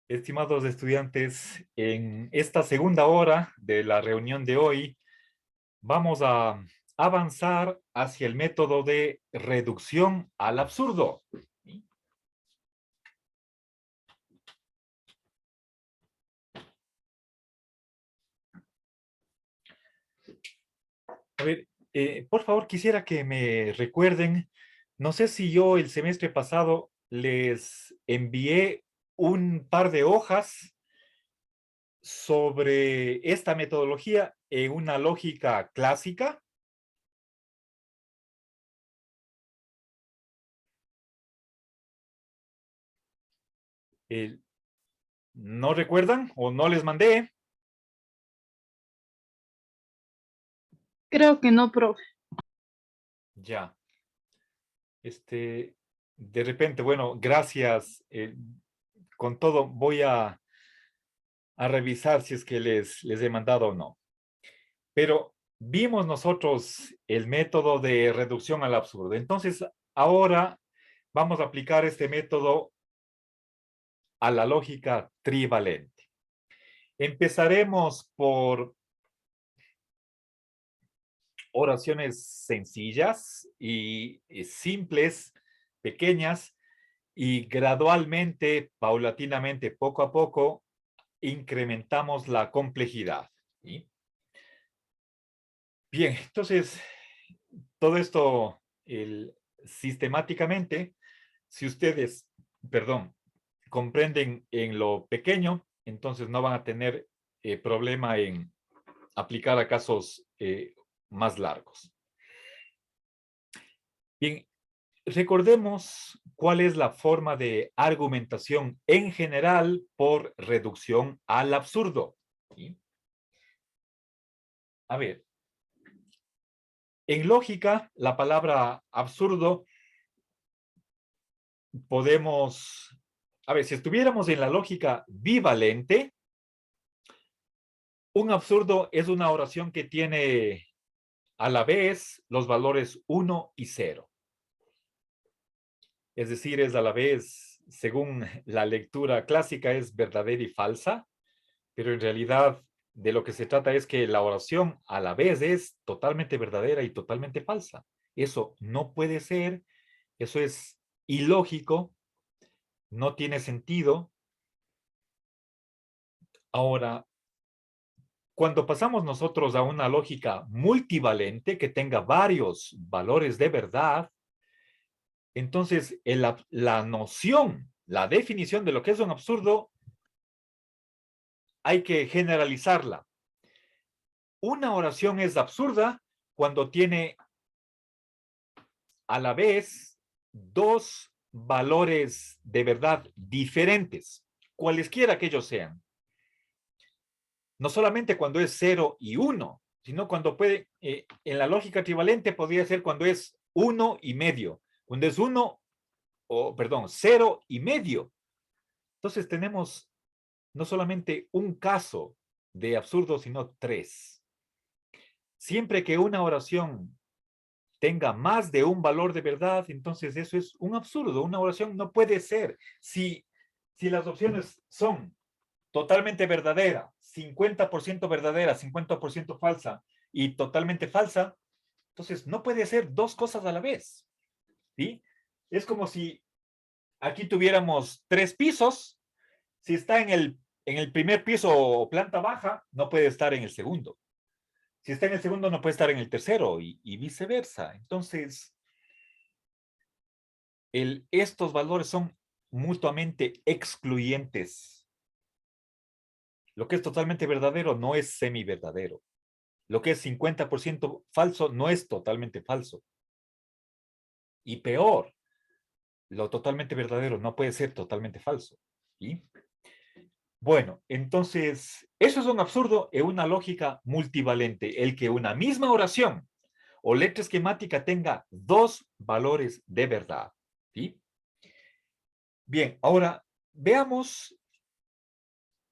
Estimados estudiantes, en esta segunda hora de la reunión de hoy vamos a avanzar hacia el método de reducción al absurdo. A ver, por favor, quisiera que me recuerden, no sé si yo el semestre pasado les envié un par de hojas sobre esta metodología en una lógica clásica. ¿No recuerdan o no les mandé? Creo que no, profe. Ya. De repente, bueno, gracias. Con todo, voy a revisar si es que les he mandado o no. Pero vimos nosotros el método de reducción al absurdo. Entonces, ahora vamos a aplicar este método a la lógica trivalente. Empezaremos por oraciones sencillas y simples, pequeñas, y gradualmente, paulatinamente, poco a poco, incrementamos la complejidad. ¿Sí? Bien, entonces, todo esto sistemáticamente, si ustedes, perdón, comprenden en lo pequeño, entonces no van a tener problema en aplicar a casos más largos. Bien, recordemos cuál es la forma de argumentación en general por reducción al absurdo. ¿Sí? A ver, en lógica, la palabra absurdo podemos, a ver, si estuviéramos en la lógica bivalente, un absurdo es una oración que tiene a la vez los valores 1 y 0. Es decir, es a la vez, según la lectura clásica, es verdadera y falsa, pero en realidad de lo que se trata es que la oración a la vez es totalmente verdadera y totalmente falsa. Eso no puede ser, eso es ilógico, no tiene sentido. Ahora, cuando pasamos nosotros a una lógica multivalente que tenga varios valores de verdad, entonces la noción, la definición de lo que es un absurdo, hay que generalizarla. Una oración es absurda cuando tiene a la vez dos valores de verdad diferentes, cualesquiera que ellos sean. No solamente cuando es 0 y 1, sino cuando puede, en la lógica trivalente podría ser cuando es 1 y medio, cuando es 1, o perdón, 0 y medio. Entonces tenemos no solamente un caso de absurdo, sino tres. Siempre que una oración tenga más de un valor de verdad, entonces eso es un absurdo. Una oración no puede ser. Si las opciones son totalmente verdadera, 50% verdadera, 50% falsa y totalmente falsa, entonces no puede ser dos cosas a la vez. ¿Sí? Es como si aquí tuviéramos tres pisos, si está en el primer piso o planta baja, no puede estar en el segundo. Si está en el segundo, no puede estar en el tercero y viceversa. Entonces, estos valores son mutuamente excluyentes. Lo que es totalmente verdadero no es semiverdadero. Lo que es 50% falso no es totalmente falso. Y peor, lo totalmente verdadero no puede ser totalmente falso. ¿Sí? Bueno, entonces, eso es un absurdo en una lógica multivalente, el que una misma oración o letra esquemática tenga dos valores de verdad. ¿Sí? Bien, ahora veamos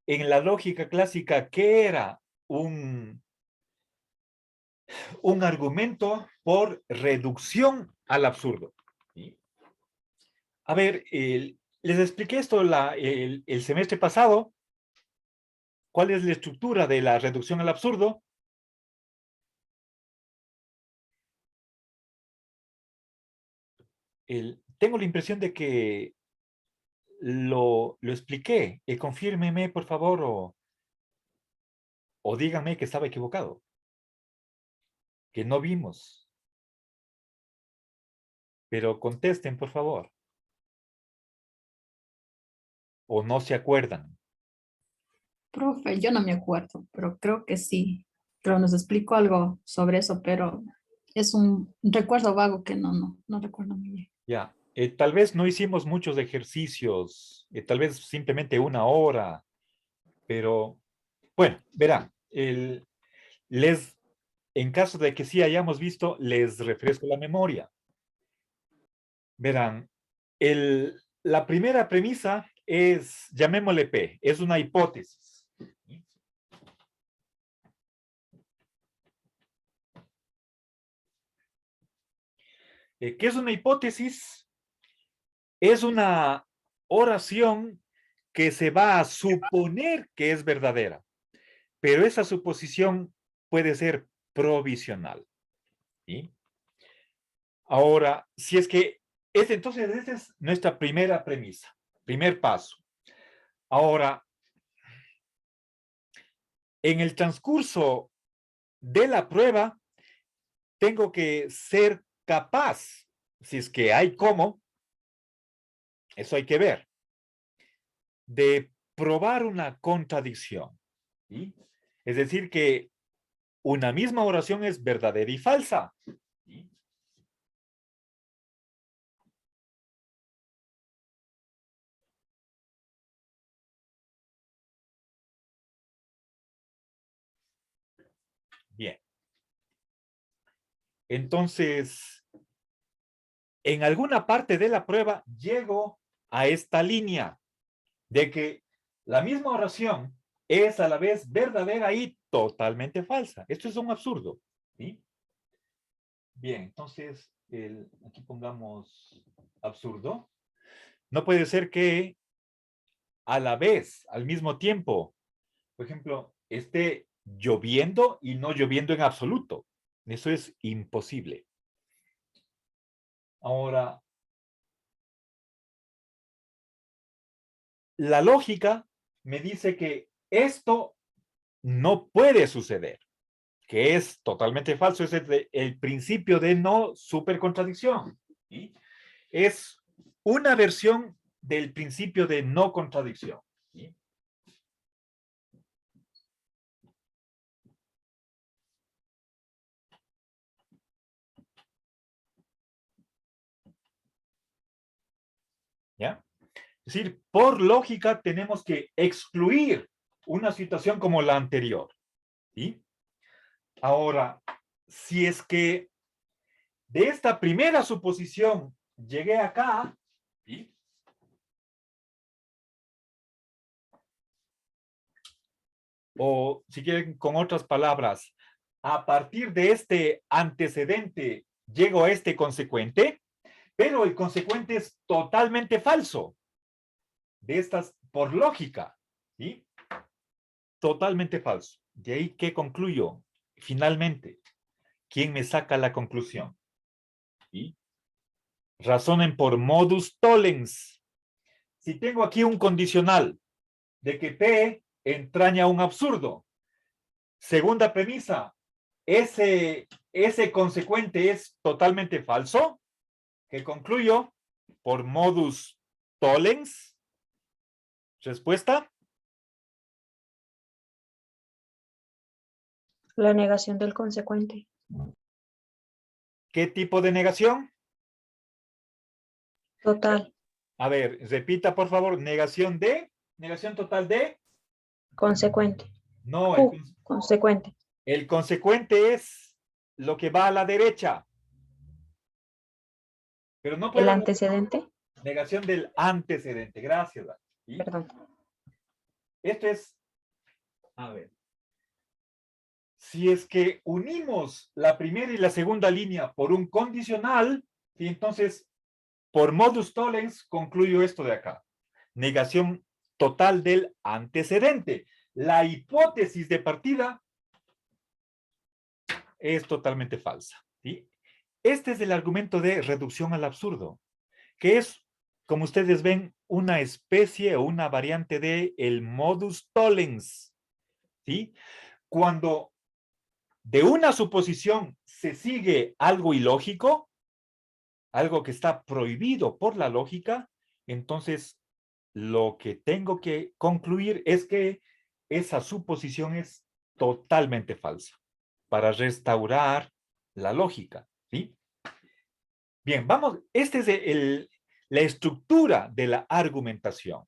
en la lógica clásica qué era un argumento por reducción al absurdo. ¿Sí? A ver, les expliqué esto el semestre pasado. ¿Cuál es la estructura de la reducción al absurdo? Tengo la impresión de que lo expliqué. Confírmeme, por favor, o díganme que estaba equivocado, que no vimos. Pero contesten, por favor. O no se acuerdan. Profe, yo no me acuerdo, pero creo que sí. Pero nos explicó algo sobre eso, pero es un recuerdo vago que no recuerdo muy bien. Ya. Tal vez no hicimos muchos ejercicios, tal vez simplemente 1 hora, pero bueno, verán, en caso de que sí hayamos visto, les refresco la memoria. Verán, la primera premisa es, llamémosle P, es una hipótesis. ¿Qué es una hipótesis? Es una oración que se va a suponer que es verdadera, pero esa suposición puede ser provisional. ¿Sí? Ahora, si es que entonces esa es nuestra primera premisa, primer paso. Ahora, en el transcurso de la prueba, tengo que ser capaz, si es que hay cómo, eso hay que ver, de probar una contradicción. ¿Sí? Es decir, que una misma oración es verdadera y falsa. ¿Sí? Bien. Entonces, en alguna parte de la prueba llego a esta línea de que la misma oración es a la vez verdadera y totalmente falsa. Esto es un absurdo. ¿Sí? Bien, entonces, aquí pongamos absurdo. No puede ser que a la vez, al mismo tiempo, por ejemplo, esté lloviendo y no lloviendo en absoluto. Eso es imposible. Ahora, la lógica me dice que esto no puede suceder, que es totalmente falso. Es el principio de no supercontradicción. ¿Sí? Es una versión del principio de no contradicción. ¿Sí? ¿Ya? Es decir, por lógica tenemos que excluir una situación como la anterior. ¿Sí? Ahora, si es que de esta primera suposición llegué acá, ¿sí? O si quieren con otras palabras, a partir de este antecedente llego a este consecuente, pero el consecuente es totalmente falso. De estas, por lógica, ¿sí? Totalmente falso. De ahí que concluyo, finalmente, ¿quién me saca la conclusión? ¿Sí? Razonen por modus tollens. Si tengo aquí un condicional de que P entraña un absurdo, segunda premisa, ese consecuente es totalmente falso, que concluyo por modus tollens. Respuesta. La negación del consecuente. ¿Qué tipo de negación? Total. A ver, repita por favor, negación total de. Consecuente. No, Consecuente. el consecuente es lo que va a la derecha. Pero no El puedo. antecedente. Negación del antecedente. Gracias. ¿Sí? Perdón. Esto es, a ver, si es que unimos la primera y la segunda línea por un condicional, ¿sí? Entonces, por modus tollens, concluyo esto de acá. negación total del antecedente. La hipótesis de partida es totalmente falsa, ¿sí? Este es el argumento de reducción al absurdo, que es, como ustedes ven, una especie o una variante de el modus tollens, ¿sí? Cuando de una suposición se sigue algo ilógico, algo que está prohibido por la lógica, entonces lo que tengo que concluir es que esa suposición es totalmente falsa para restaurar la lógica, ¿sí? Bien, vamos, esta es la estructura de la argumentación.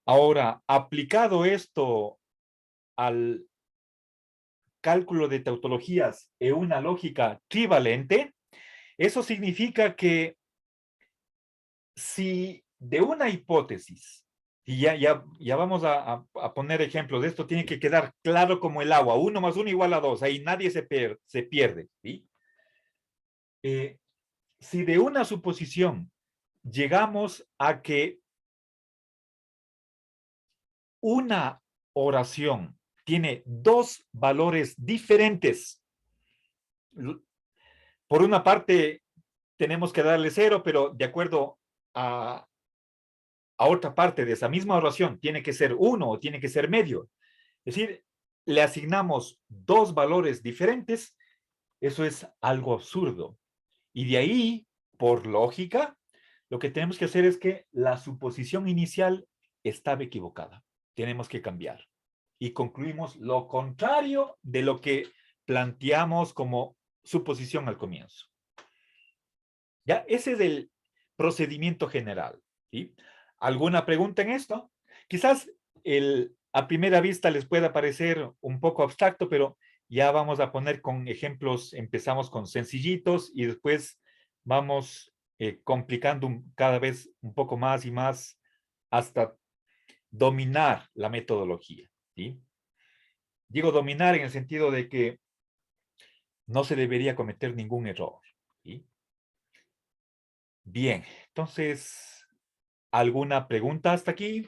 Ahora, aplicado esto al cálculo de tautologías en una lógica trivalente, eso significa que si de una hipótesis, y ya vamos a poner ejemplos de esto, tiene que quedar claro como el agua, 1 más 1 igual a 2, ahí nadie se pierde, ¿sí? Si de una suposición llegamos a que una oración tiene dos valores diferentes, por una parte tenemos que darle 0, pero de acuerdo a otra parte de esa misma oración tiene que ser 1 o tiene que ser medio. Es decir, le asignamos dos valores diferentes, eso es algo absurdo. Y de ahí, por lógica, lo que tenemos que hacer es que la suposición inicial estaba equivocada. Tenemos que cambiar. Y concluimos lo contrario de lo que planteamos como suposición al comienzo. Ya, ese es el procedimiento general, ¿sí? ¿Alguna pregunta en esto? Quizás a primera vista les pueda parecer un poco abstracto, pero ya vamos a poner con ejemplos, empezamos con sencillitos y después vamos complicando cada vez un poco más y más hasta dominar la metodología, ¿sí? Digo dominar en el sentido de que no se debería cometer ningún error, ¿sí? Bien, entonces, ¿alguna pregunta hasta aquí?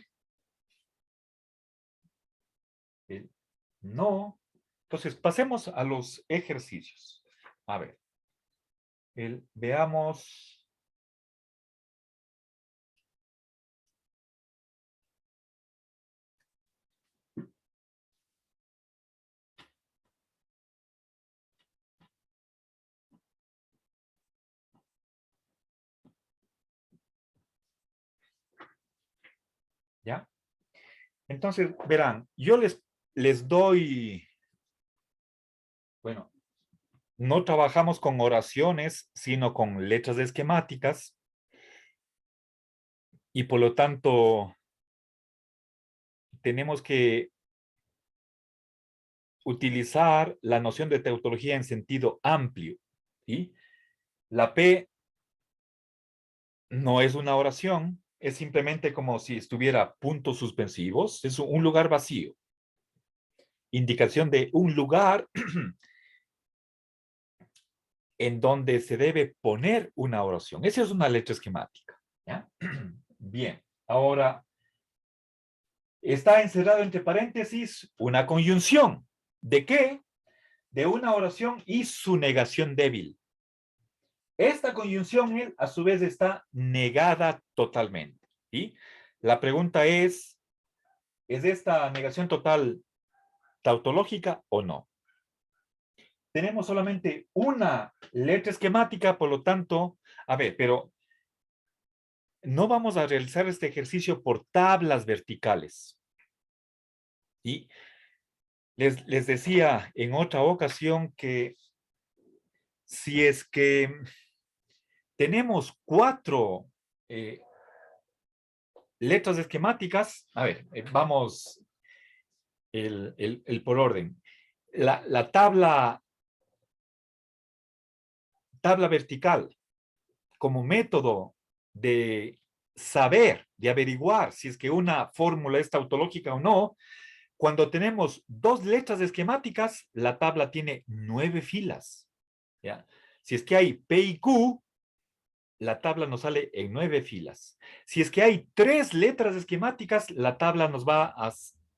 No. Entonces, pasemos a los ejercicios. A ver, veamos. ¿Ya? Entonces, verán, yo les doy, bueno, no trabajamos con oraciones, sino con letras esquemáticas, y por lo tanto, tenemos que utilizar la noción de tautología en sentido amplio, ¿sí? La P no es una oración, es simplemente como si estuviera puntos suspensivos, es un lugar vacío. Indicación de un lugar en donde se debe poner una oración. Esa es una letra esquemática, ¿ya? Bien, ahora, está encerrado entre paréntesis una conjunción. ¿De qué? De una oración y su negación débil. Esta conjunción, a su vez, está negada totalmente, ¿sí? La pregunta ¿es esta negación total tautológica o no? Tenemos solamente una letra esquemática, por lo tanto, a ver, pero no vamos a realizar este ejercicio por tablas verticales. Y les decía en otra ocasión que si es que tenemos 4 letras esquemáticas, a ver, vamos el por orden. La tabla vertical como método de saber, de averiguar si es que una fórmula es tautológica o no, cuando tenemos 2 letras esquemáticas, la tabla tiene 9 filas, ¿ya? Si es que hay P y Q, la tabla nos sale en 9 filas. Si es que hay 3 letras esquemáticas, la tabla nos va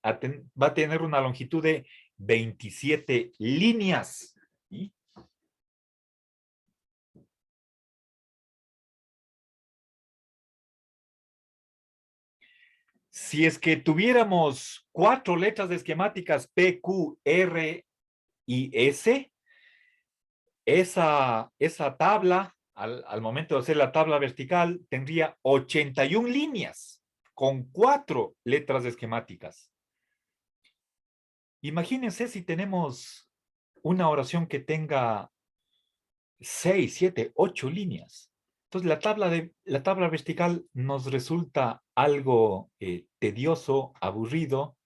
va a tener una longitud de 27 líneas. ¿Sí? Si es que tuviéramos 4 letras esquemáticas P, Q, R y S, esa tabla, al momento de hacer la tabla vertical, tendría 81 líneas con 4 letras esquemáticas. Imagínense si tenemos una oración que tenga 6, 7, 8 líneas. Entonces, la tabla vertical nos resulta algo tedioso, aburrido.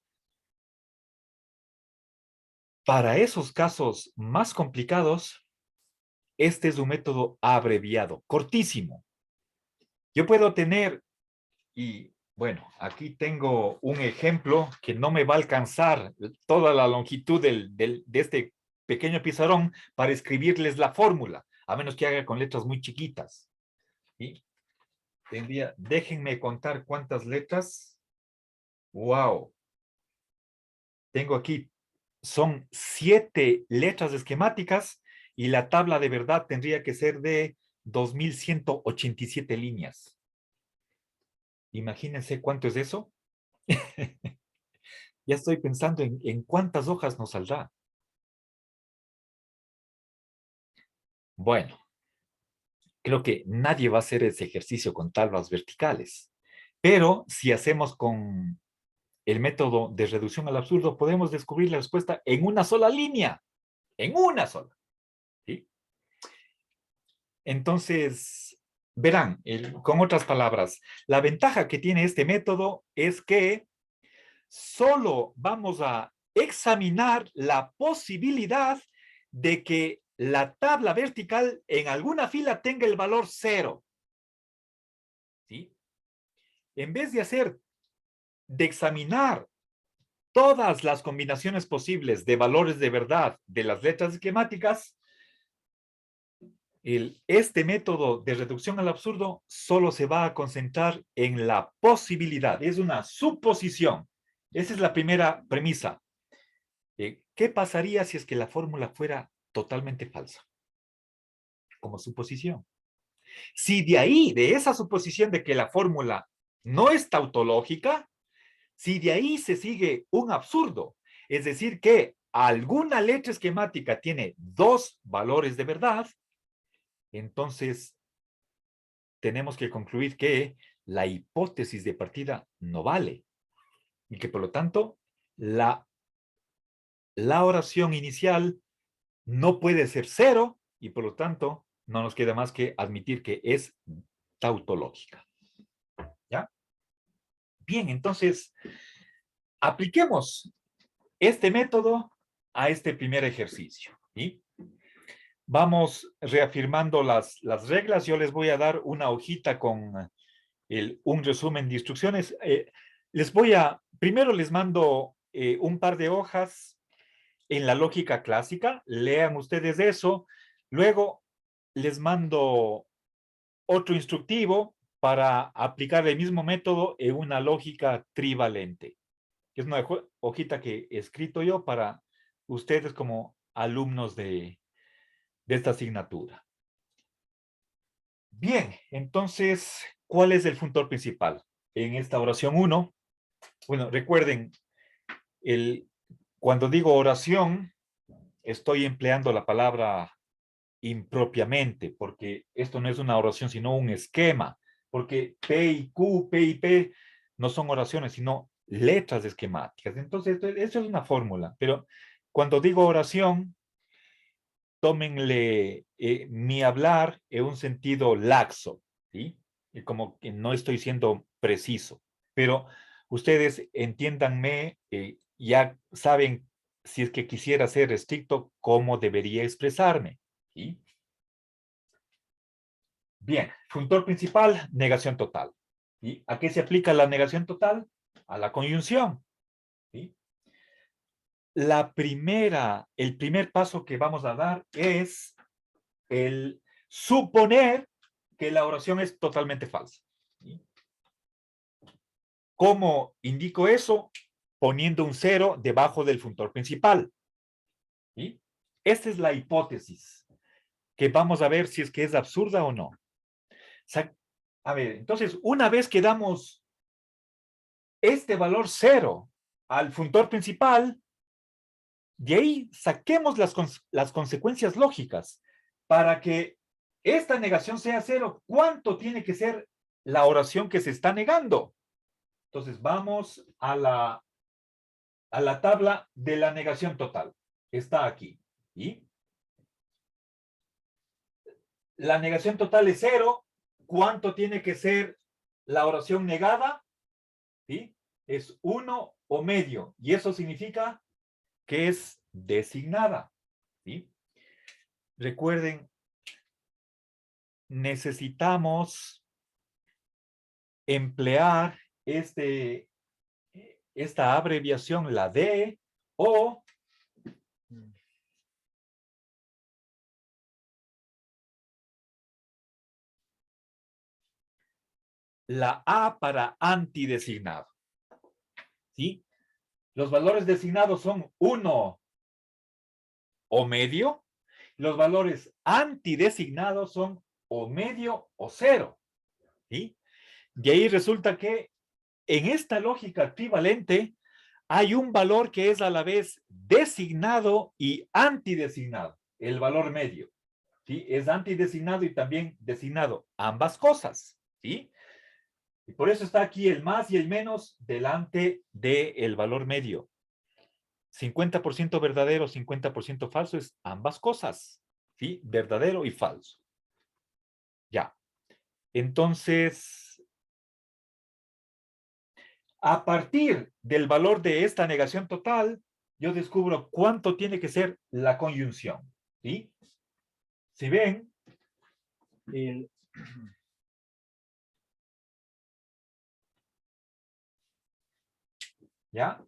Para esos casos más complicados, este es un método abreviado, cortísimo. Yo puedo tener, y bueno, aquí tengo un ejemplo que no me va a alcanzar toda la longitud de este pequeño pizarrón para escribirles la fórmula, a menos que haga con letras muy chiquitas. ¿Sí? Déjenme contar cuántas letras. ¡Wow! Tengo aquí, son 7 letras esquemáticas y la tabla de verdad tendría que ser de 2187 líneas. Imagínense cuánto es eso. Ya estoy pensando en cuántas hojas nos saldrá. Bueno, creo que nadie va a hacer ese ejercicio con tablas verticales. Pero si hacemos con el método de reducción al absurdo, podemos descubrir la respuesta en una sola línea. En una sola. ¿Sí? Entonces, verán, con otras palabras, la ventaja que tiene este método es que solo vamos a examinar la posibilidad de que la tabla vertical en alguna fila tenga el valor 0. ¿Sí? En vez de examinar todas las combinaciones posibles de valores de verdad de las letras esquemáticas, este método de reducción al absurdo solo se va a concentrar en la posibilidad, es una suposición. Esa es la primera premisa. ¿Qué pasaría si es que la fórmula fuera totalmente falsa? Como suposición. Si de ahí, de esa suposición de que la fórmula no es tautológica, si de ahí se sigue un absurdo, es decir, que alguna letra esquemática tiene 2 valores de verdad, entonces tenemos que concluir que la hipótesis de partida no vale y que por lo tanto la oración inicial no puede ser 0 y por lo tanto no nos queda más que admitir que es tautológica. ¿Ya? Bien, entonces apliquemos este método a este primer ejercicio. ¿Sí? Vamos reafirmando las reglas. Yo les voy a dar una hojita con un resumen de instrucciones. Primero les mando un par de hojas en la lógica clásica. Lean ustedes eso. Luego les mando otro instructivo para aplicar el mismo método en una lógica trivalente. Es una hojita que he escrito yo para ustedes como alumnos de esta asignatura. Bien, entonces, ¿cuál es el funtor principal? En esta oración 1, bueno, recuerden, cuando digo oración, estoy empleando la palabra impropiamente, porque esto no es una oración, sino un esquema, porque P y Q, P y P no son oraciones, sino letras esquemáticas. Entonces, eso es una fórmula, pero cuando digo oración, tómenle mi hablar en un sentido laxo, ¿sí? Y como que no estoy siendo preciso, pero ustedes entiéndanme, ya saben, si es que quisiera ser estricto, cómo debería expresarme, ¿sí? Bien, funtor principal, negación total. ¿Sí? ¿A qué se aplica la negación total? A la conjunción, ¿sí? El primer paso que vamos a dar es el suponer que la oración es totalmente falsa. ¿Sí? ¿Cómo indico eso? Poniendo un 0 debajo del funtor principal. ¿Sí? Esta es la hipótesis que vamos a ver si es que es absurda o no. A ver, entonces, una vez que damos este valor 0 al funtor principal, de ahí saquemos las consecuencias lógicas. Para que esta negación sea 0, ¿cuánto tiene que ser la oración que se está negando? Entonces, vamos a la tabla de la negación total. Está aquí. ¿Y? La negación total es 0. ¿Cuánto tiene que ser la oración negada? ¿Sí? Es 1 o medio. Y eso significa que es designada. ¿Sí? Recuerden, necesitamos emplear esta abreviación, la D, o la A para antidesignado. ¿Sí? Los valores designados son 1 o medio. Los valores antidesignados son o medio o 0. ¿Sí? De ahí resulta que en esta lógica equivalente hay un valor que es a la vez designado y antidesignado, el valor medio. ¿Sí? Es antidesignado y también designado, ambas cosas. ¿Sí? Y por eso está aquí el más y el menos delante del valor medio. 50% verdadero, 50% falso es ambas cosas. ¿Sí? Verdadero y falso. Ya. Entonces, a partir del valor de esta negación total, yo descubro cuánto tiene que ser la conjunción. ¿Sí? Si ven, ¿ya?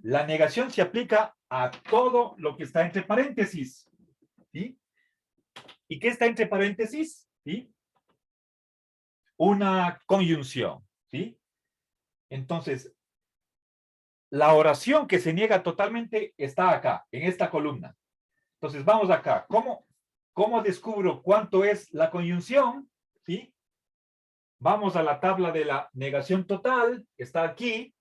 La negación se aplica a todo lo que está entre paréntesis. ¿Sí? ¿Y qué está entre paréntesis? ¿Sí? Una conjunción. ¿Sí? Entonces, la oración que se niega totalmente está acá, en esta columna. Entonces, vamos acá. ¿Cómo descubro cuánto es la conjunción? ¿Sí? Vamos a la tabla de la negación total, está aquí.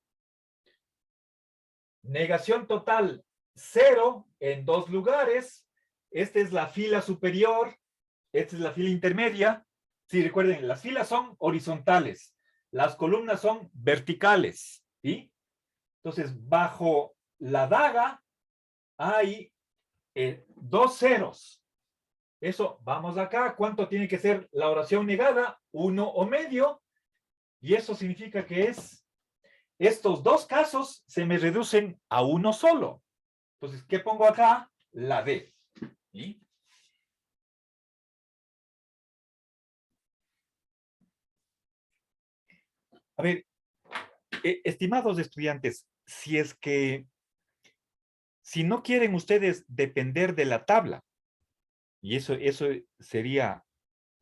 Negación total 0 en 2 lugares. Esta es la fila superior, esta es la fila intermedia. Sí, recuerden, las filas son horizontales, las columnas son verticales. ¿Sí? Entonces, bajo la daga hay 2 ceros. Eso, vamos acá. ¿Cuánto tiene que ser la oración negada? 1 o medio. Y eso significa que estos dos casos se me reducen a uno solo. Entonces, ¿qué pongo acá? La D. ¿Sí? A ver, estimados estudiantes, si no quieren ustedes depender de la tabla, y eso sería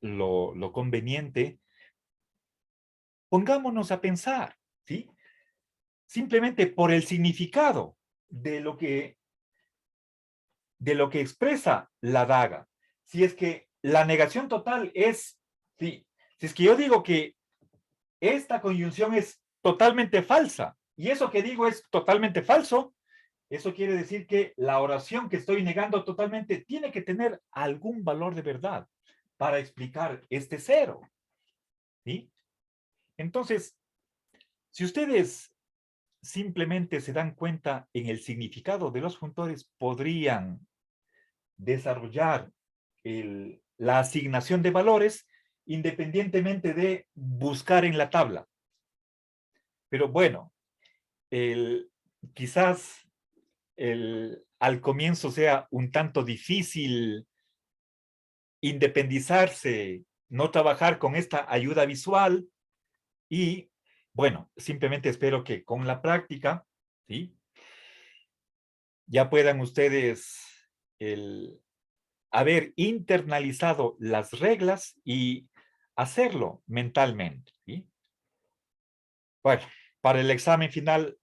lo conveniente, pongámonos a pensar, ¿sí? Simplemente por el significado de lo que expresa la daga. Si es que la negación total es, sí, si es que yo digo que esta conjunción es totalmente falsa, y eso que digo es totalmente falso, eso quiere decir que la oración que estoy negando totalmente tiene que tener algún valor de verdad para explicar este 0. ¿Sí? Entonces, si ustedes simplemente se dan cuenta en el significado de los funtores, podrían desarrollar la asignación de valores independientemente de buscar en la tabla. Pero bueno, quizás al comienzo sea un tanto difícil independizarse, no trabajar con esta ayuda visual y, bueno, simplemente espero que con la práctica, ¿sí? Ya puedan ustedes haber internalizado las reglas y hacerlo mentalmente. ¿Sí? Bueno, para el examen final,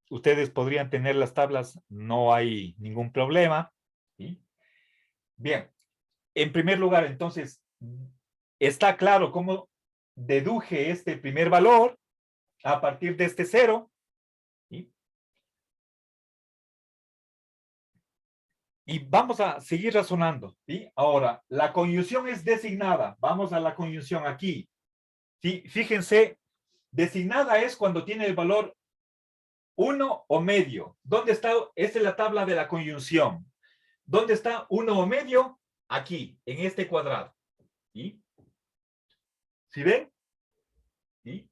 ustedes podrían tener las tablas, no hay ningún problema. ¿Sí? Bien, en primer lugar, entonces, está claro cómo deduje este primer valor a partir de este 0. ¿Sí? Y vamos a seguir razonando. ¿Sí? Ahora, la conjunción es designada. Vamos a la conjunción aquí. ¿Sí? Fíjense, designada es cuando tiene el valor 1 o medio. ¿Dónde está? Esta es la tabla de la conjunción. ¿Dónde está 1 o medio? Aquí, en este cuadrado. ¿Sí? ¿Sí ven? ¿Sí?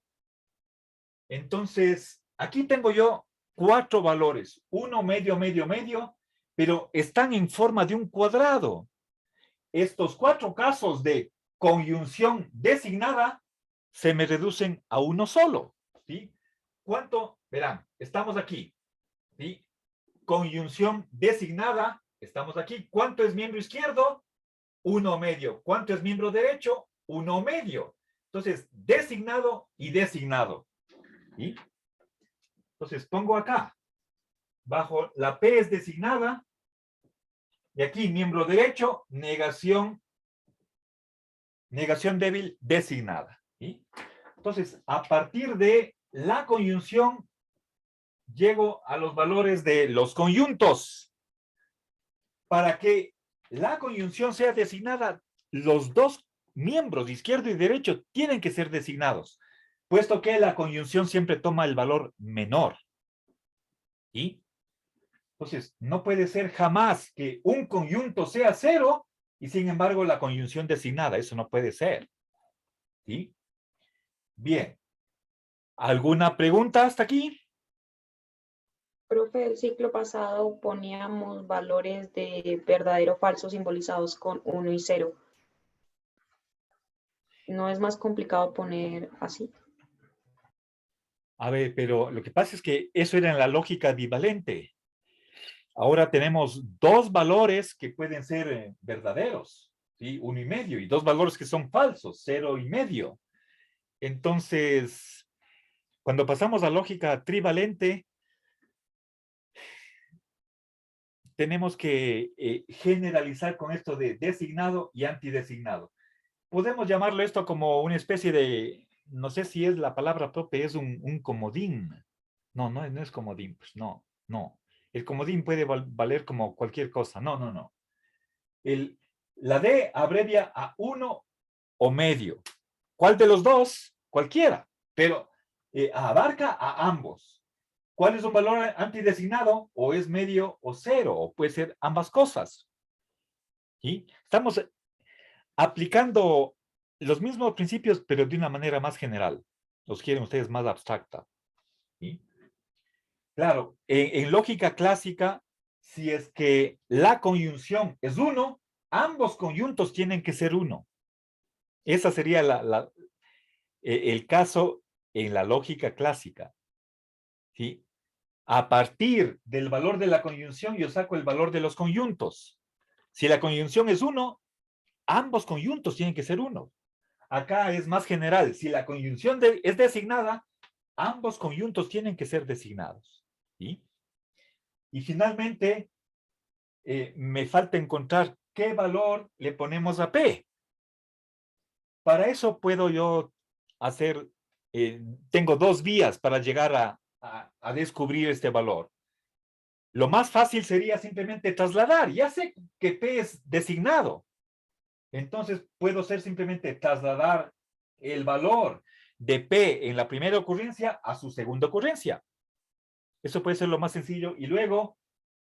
Entonces, aquí tengo yo 4 valores. 1, medio, medio, medio, pero están en forma de un cuadrado. Estos 4 casos de conjunción designada se me reducen a uno solo. ¿Sí? ¿Cuánto? Verán, estamos aquí. ¿Sí? Conjunción designada, estamos aquí. ¿Cuánto es miembro izquierdo? 1 medio. ¿Cuánto es miembro derecho? 1 medio. Entonces, designado y designado. ¿Sí? Entonces, pongo acá. Bajo la P es designada. Y aquí, miembro derecho, negación débil designada. ¿Sí? Entonces, a partir de la conjunción, llego a los valores de los conjuntos. Para que la conjunción sea designada, los dos miembros, izquierdo y derecho, tienen que ser designados, puesto que la conjunción siempre toma el valor menor. ¿Sí? Entonces, no puede ser jamás que un conjunto sea 0 y sin embargo la conjunción designada. Eso no puede ser. ¿Sí? Bien. ¿Alguna pregunta hasta aquí? Profe, el ciclo pasado poníamos valores de verdadero o falso simbolizados con 1 y 0. ¿No es más complicado poner así? A ver, pero lo que pasa es que eso era en la lógica bivalente. Ahora tenemos 2 valores que pueden ser verdaderos, ¿sí? 1 y medio, y 2 valores que son falsos, 0 y medio. Entonces, cuando pasamos a lógica trivalente, tenemos que generalizar con esto de designado y antidesignado. Podemos llamarlo esto como una especie de, no sé si es la palabra propia, es un comodín. No es comodín, pues no. El comodín puede valer como cualquier cosa. No. La D abrevia a 1 o medio. ¿Cuál de los dos? Cualquiera, pero abarca a ambos. ¿Cuál es un valor antidesignado? O es medio o 0, o puede ser ambas cosas. ¿Sí? Estamos aplicando los mismos principios, pero de una manera más general. Los quieren ustedes más abstracta. ¿Sí? Claro, en lógica clásica, si es que la conjunción es 1, ambos conjuntos tienen que ser 1. Esa sería el caso en la lógica clásica. ¿Sí? A partir del valor de la conjunción, yo saco el valor de los conjuntos. Si la conjunción es 1, ambos conjuntos tienen que ser 1. Acá es más general. Si la conjunción es designada, ambos conjuntos tienen que ser designados. ¿Sí? Y finalmente, me falta encontrar qué valor le ponemos a P. Para eso puedo yo hacer, tengo 2 vías para llegar a descubrir este valor. Lo más fácil sería simplemente trasladar. Ya sé que P es designado. Entonces puedo hacer simplemente trasladar el valor de P en la primera ocurrencia a su segunda ocurrencia. Eso puede ser lo más sencillo. Y luego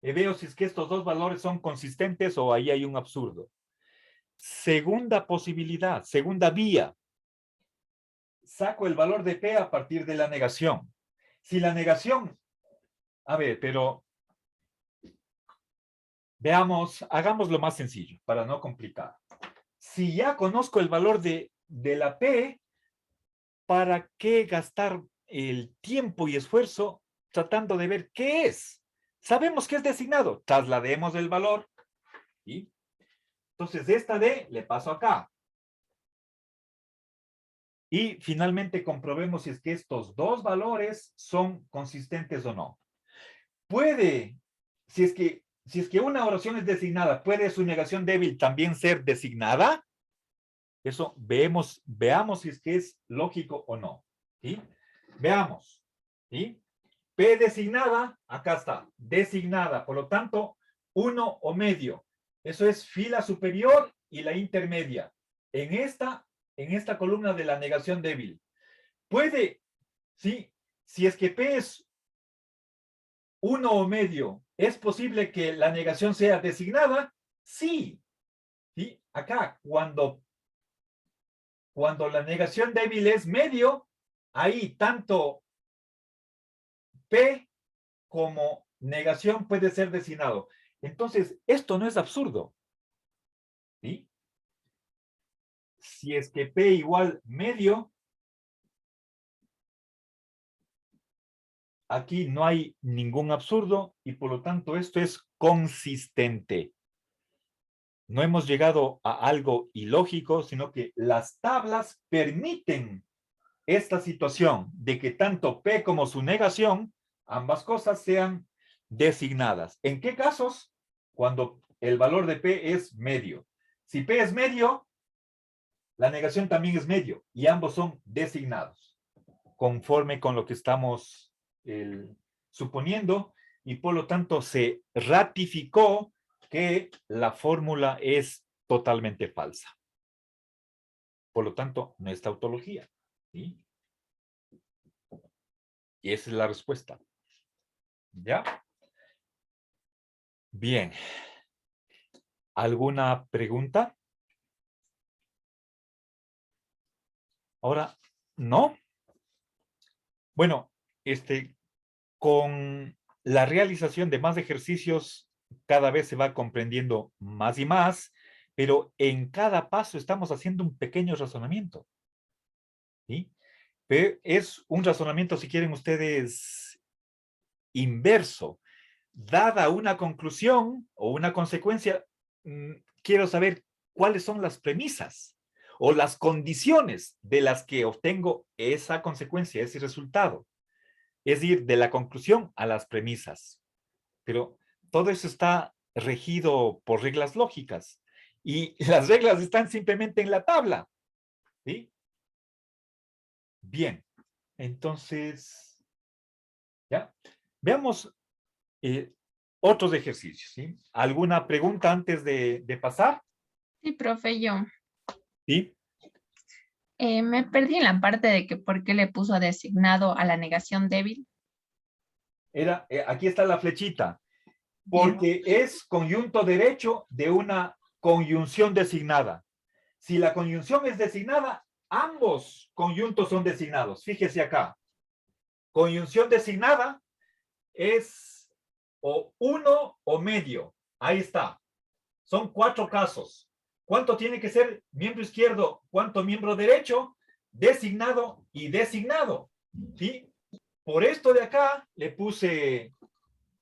veo si es que estos 2 valores son consistentes o ahí hay un absurdo. Segunda posibilidad, segunda vía. Saco el valor de P a partir de la negación. Si la negación, a ver, pero veamos, hagamos lo más sencillo para no complicar. Si ya conozco el valor de la P, ¿para qué gastar el tiempo y esfuerzo tratando de ver qué es? Sabemos que es designado, traslademos el valor. ¿Sí? Entonces, esta D le paso acá. Y finalmente comprobemos si es que estos dos valores son consistentes o no. Puede, si es que una oración es designada, ¿puede su negación débil también ser designada? Eso veamos si es que es lógico o no. ¿Sí? Veamos. ¿Sí? P designada, acá está, designada. Por lo tanto, 1 o medio. Eso es fila superior y la intermedia. En esta columna de la negación débil. Puede, ¿sí? Si es que P es 1 o medio, ¿es posible que la negación sea designada? Sí. ¿Sí? Acá, cuando la negación débil es medio, ahí tanto P como negación puede ser designado. Entonces, esto no es absurdo. ¿Sí? Si es que P igual medio, aquí no hay ningún absurdo y por lo tanto esto es consistente. No hemos llegado a algo ilógico, sino que las tablas permiten esta situación de que tanto P como su negación, ambas cosas sean designadas. ¿En qué casos? Cuando el valor de P es medio. Si P es medio, la negación también es medio y ambos son designados, conforme con lo que estamos suponiendo y por lo tanto se ratificó que la fórmula es totalmente falsa. Por lo tanto, no es tautología. ¿Sí? Y esa es la respuesta. ¿Ya? Bien. ¿Alguna pregunta? Ahora, ¿no? Bueno, con la realización de más ejercicios, cada vez se va comprendiendo más y más, pero en cada paso estamos haciendo un pequeño razonamiento. ¿Sí? Pero es un razonamiento, si quieren ustedes, inverso. Dada una conclusión o una consecuencia, quiero saber cuáles son las premisas o las condiciones de las que obtengo esa consecuencia, ese resultado. Es decir, de la conclusión a las premisas. Pero todo eso está regido por reglas lógicas y las reglas están simplemente en la tabla. ¿Sí? Bien, entonces, ¿ya? Veamos otros ejercicios. ¿Sí? ¿Alguna pregunta antes de pasar? Sí, profe, yo. ¿Sí? Me perdí en la parte de que por qué le puso designado a la negación débil. Aquí está la flechita. Porque es conjunto derecho de una conjunción designada. Si la conjunción es designada, ambos conjuntos son designados. Fíjese acá. Conjunción designada es o uno o medio. Ahí está. Son 4 casos. ¿Cuánto tiene que ser miembro izquierdo? ¿Cuánto miembro derecho? Designado y designado. ¿Sí? Por esto de acá le puse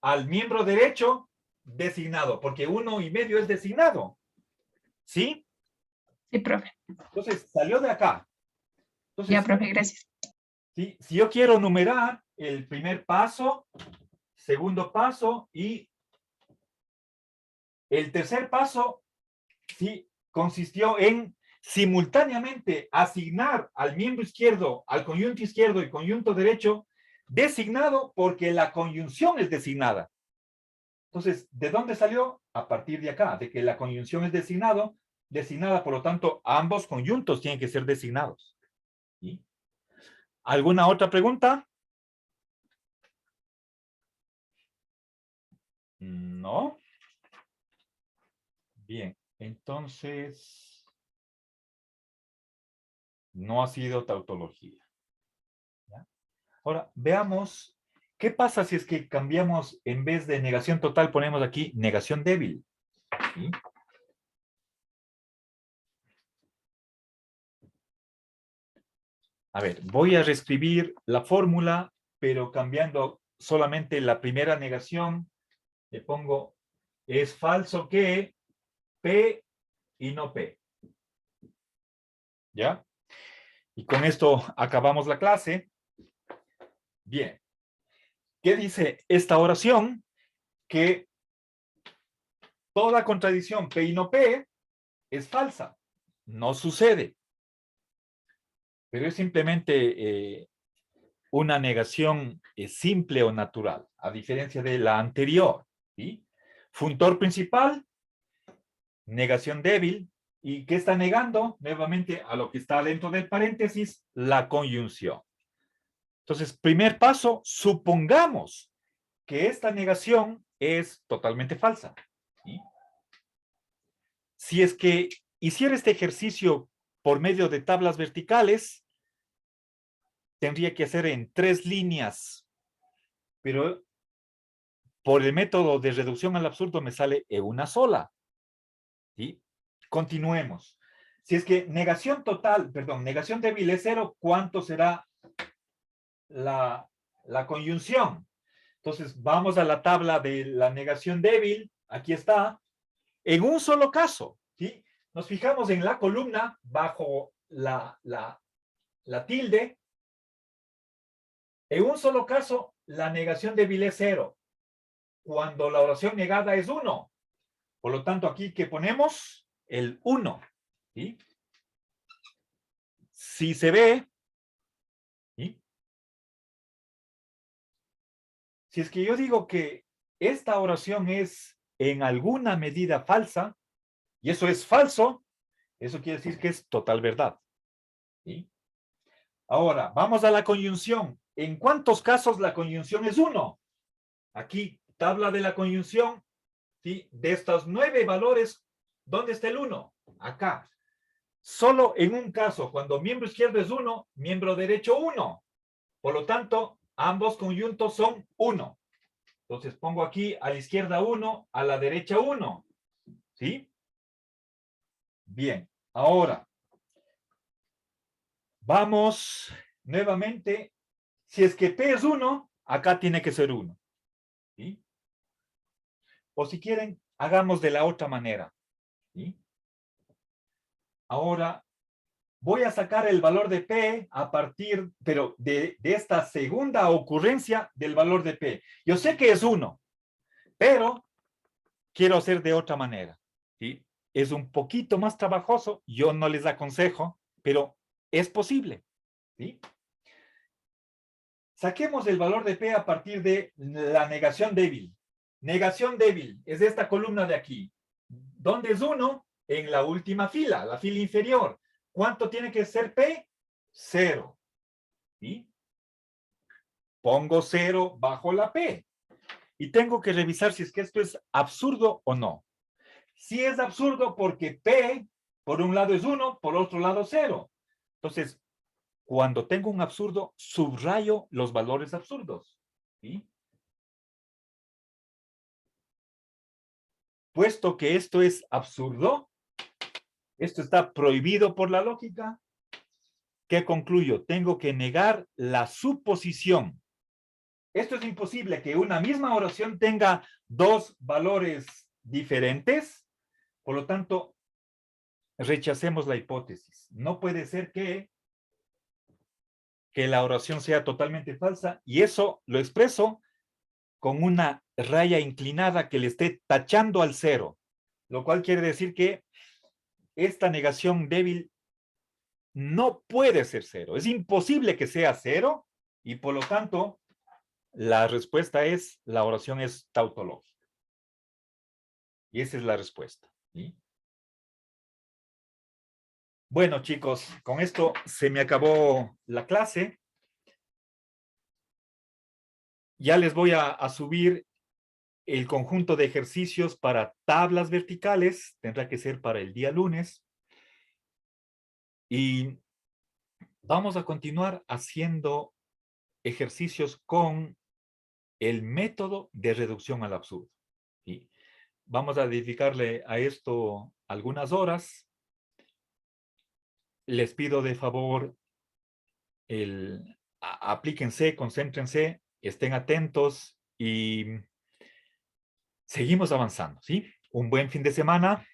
al miembro derecho designado, porque 1 y medio es designado. ¿Sí? Sí, profe. Entonces, salió de acá. Entonces, Ya, profe, gracias. ¿sí? Si yo quiero numerar el primer paso, segundo paso y el tercer paso, sí, consistió en simultáneamente asignar al miembro izquierdo, al conjunto izquierdo y conjunto derecho, designado porque la conjunción es designada. Entonces, ¿de dónde salió? A partir de acá, de que la conjunción es designada, por lo tanto, ambos conjuntos tienen que ser designados. ¿Sí? ¿Alguna otra pregunta? No. Bien, entonces, no ha sido tautología. ¿Ya? Ahora, veamos, ¿qué pasa si es que cambiamos, en vez de negación total, ponemos aquí negación débil? ¿Sí? A ver, voy a reescribir la fórmula, pero cambiando solamente la primera negación. Le pongo, es falso que P y no P. ¿Ya? Y con esto acabamos la clase. Bien. ¿Qué dice esta oración? Que toda contradicción P y no P es falsa. No sucede. Pero es simplemente una negación simple o natural, a diferencia de la anterior. ¿Sí? Funtor principal, negación débil. ¿Y qué está negando? Nuevamente a lo que está dentro del paréntesis, la conjunción. Entonces, primer paso, supongamos que esta negación es totalmente falsa. ¿Sí? Si es que hiciera este ejercicio por medio de tablas verticales, tendría que hacer en 3 líneas, pero por el método de reducción al absurdo me sale en una sola. ¿Sí? Continuemos. Si es que negación débil es 0, ¿cuánto será la conjunción? Entonces, vamos a la tabla de la negación débil. Aquí está. En un solo caso, ¿sí? Nos fijamos en la columna bajo la tilde. En un solo caso, la negación débil es 0. Cuando la oración negada es 1. Por lo tanto, aquí que ponemos el 1. ¿Sí? Si se ve, ¿sí? Si es que yo digo que esta oración es en alguna medida falsa, y eso es falso, eso quiere decir que es total verdad. ¿Sí? Ahora, vamos a la conjunción. ¿En cuántos casos la conjunción es 1? Aquí, tabla de la conjunción, ¿sí? De estos 9 valores, ¿dónde está el 1? Acá. Solo en un caso, cuando miembro izquierdo es 1, miembro derecho 1. Por lo tanto, ambos conjuntos son 1. Entonces pongo aquí a la izquierda 1, a la derecha 1. ¿Sí? Bien. Ahora, vamos nuevamente. Si es que P es 1, acá tiene que ser 1. ¿Sí? O si quieren, hagamos de la otra manera. ¿Sí? Ahora, voy a sacar el valor de P a partir, pero de esta segunda ocurrencia del valor de P. Yo sé que es 1, pero quiero hacer de otra manera. ¿Sí? Es un poquito más trabajoso, yo no les aconsejo, pero es posible. ¿Sí? Saquemos el valor de P a partir de la negación débil. Negación débil es esta columna de aquí. ¿Dónde es 1? En la última fila, la fila inferior. ¿Cuánto tiene que ser P? 0. ¿Sí? Pongo 0 bajo la P. Y tengo que revisar si es que esto es absurdo o no. Si es absurdo porque P, por un lado es 1, por otro lado 0. Entonces, cuando tengo un absurdo, subrayo los valores absurdos. ¿Sí? Puesto que esto es absurdo, esto está prohibido por la lógica, ¿qué concluyo? Tengo que negar la suposición. Esto es imposible, que una misma oración tenga 2 valores diferentes. Por lo tanto, rechacemos la hipótesis. No puede ser que la oración sea totalmente falsa, y eso lo expreso con una raya inclinada que le esté tachando al 0, lo cual quiere decir que esta negación débil no puede ser 0. Es imposible que sea 0, y por lo tanto, la respuesta es, la oración es tautológica. Y esa es la respuesta. ¿Sí? Bueno, chicos, con esto se me acabó la clase. Ya les voy a subir el conjunto de ejercicios para tablas verticales. Tendrá que ser para el día lunes. Y vamos a continuar haciendo ejercicios con el método de reducción al absurdo. ¿Sí? Vamos a dedicarle a esto algunas horas. Les pido de favor, aplíquense, concéntrense, estén atentos y seguimos avanzando, ¿sí? Un buen fin de semana.